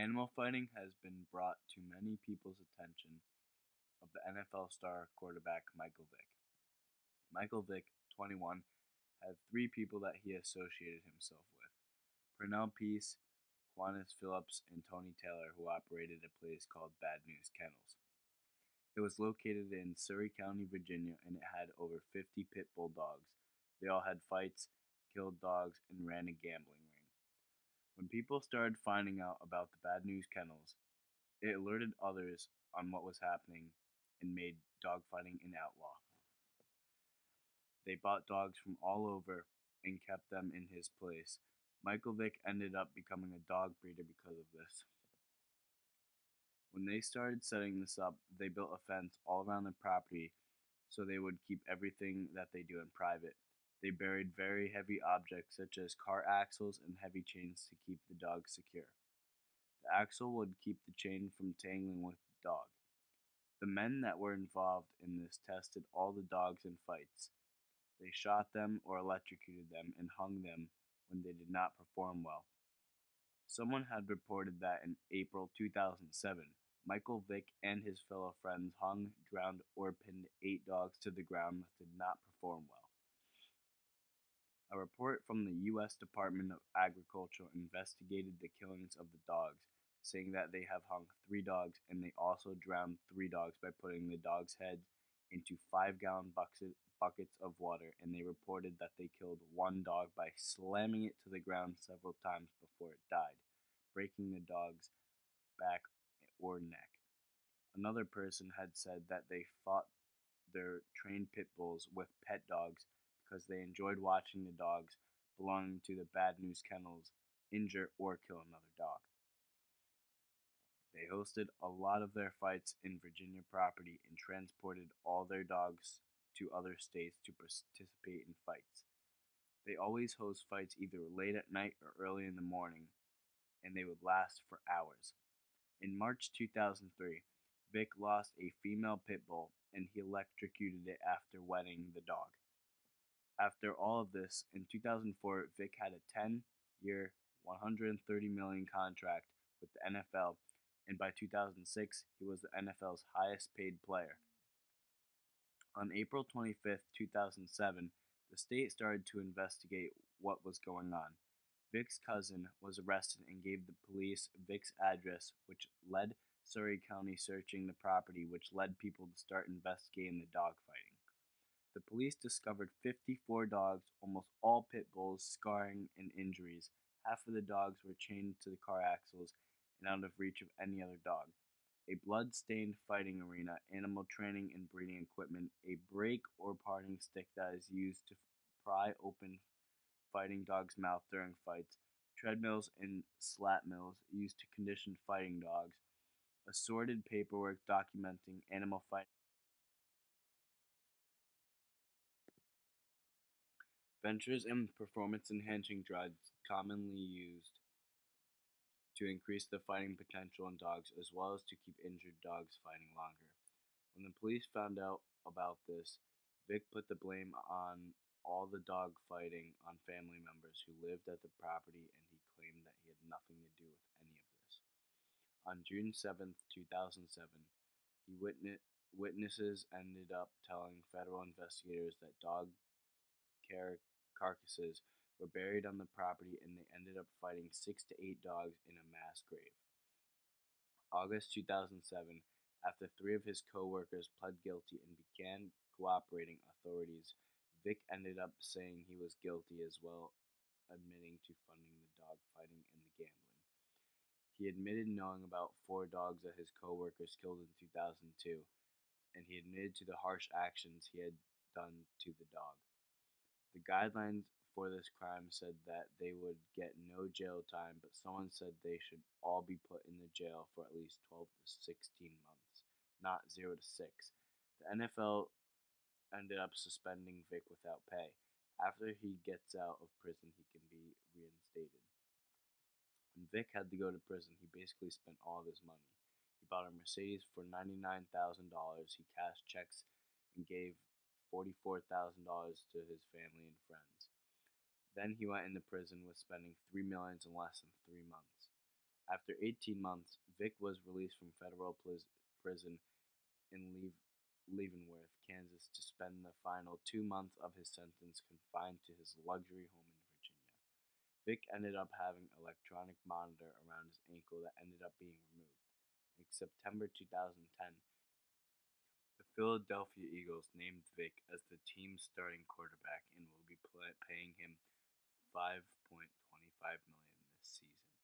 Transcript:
Animal fighting has been brought to many people's attention of the NFL star quarterback Michael Vick. Michael Vick, 21, had three people that he associated himself with: Pernell Peace, Quantis Phillips, and Tony Taylor, who operated a place called Bad News Kennels. It was located in Surry County, Virginia, and it had over 50 pit bull dogs. They all had fights, killed dogs, and ran a gambling ring. When people started finding out about the Bad News Kennels, it alerted others on what was happening and made dogfighting an outlaw. They bought dogs from all over and kept them in his place. Michael Vick ended up becoming a dog breeder because of this. When they started setting this up, they built a fence all around the property so they would keep everything that they do in private. They buried very heavy objects such as car axles and heavy chains to keep the dogs secure. The axle would keep the chain from tangling with the dog. The men that were involved in this tested all the dogs in fights. They shot them or electrocuted them and hung them when they did not perform well. Someone had reported that in April 2007, Michael Vick and his fellow friends hung, drowned, or pinned 8 dogs to the ground that did not perform well. A report from the U.S. Department of Agriculture investigated the killings of the dogs, saying that they have hung 3 dogs and they also drowned 3 dogs by putting the dogs' heads into 5-gallon buckets of water, and they reported that they killed 1 dog by slamming it to the ground several times before it died, breaking the dog's back or neck. Another person had said that they fought their trained pit bulls with pet dogs because they enjoyed watching the dogs belonging to the Bad News Kennels injure or kill another dog. They hosted a lot of their fights in Virginia property and transported all their dogs to other states to participate in fights. They always host fights either late at night or early in the morning, and they would last for hours. In March 2003, Vick lost a female pit bull and he electrocuted it after wetting the dog. After all of this, in 2004, Vick had a 10-year, $130 million contract with the NFL, and by 2006, he was the NFL's highest paid player. On April 25, 2007, the state started to investigate what was going on. Vick's cousin was arrested and gave the police Vick's address, which led Surry County searching the property, which led people to start investigating the dogfighting. The police discovered 54 dogs, almost all pit bulls, scarring and injuries. Half of the dogs were chained to the car axles and out of reach of any other dog. A blood-stained fighting arena, animal training and breeding equipment, a break or parting stick that is used to pry open fighting dogs' mouth during fights, treadmills and slat mills used to condition fighting dogs, assorted paperwork documenting animal fighting. Ventures and performance-enhancing drugs commonly used to increase the fighting potential in dogs as well as to keep injured dogs fighting longer. When the police found out about this, Vick put the blame on all the dog fighting on family members who lived at the property, and he claimed that he had nothing to do with any of this. On June 7, 2007, witnesses ended up telling federal investigators that dog carcasses were buried on the property and they ended up fighting 6 to 8 dogs in a mass grave. August 2007, after 3 of his co-workers pled guilty and began cooperating authorities, Vick ended up saying he was guilty as well, admitting to funding the dog fighting and the gambling. He admitted knowing about 4 dogs that his co-workers killed in 2002, and he admitted to the harsh actions he had done to the dog. The guidelines for this crime said that they would get no jail time, but someone said they should all be put in the jail for at least 12 to 16 months, not 0 to 6. The NFL ended up suspending Vick without pay. After he gets out of prison, he can be reinstated. When Vick had to go to prison, he basically spent all of his money. He bought a Mercedes for $99,000. He cashed checks and gave $44,000 to his family and friends. Then he went into prison with spending $3 million in less than 3 months. After 18 months, Vick was released from federal prison in Leavenworth, Kansas, to spend the final 2 months of his sentence confined to his luxury home in Virginia. Vick ended up having an electronic monitor around his ankle that ended up being removed. In September 2010, the Philadelphia Eagles named Vick as the team's starting quarterback and will be paying him $5.25 million this season.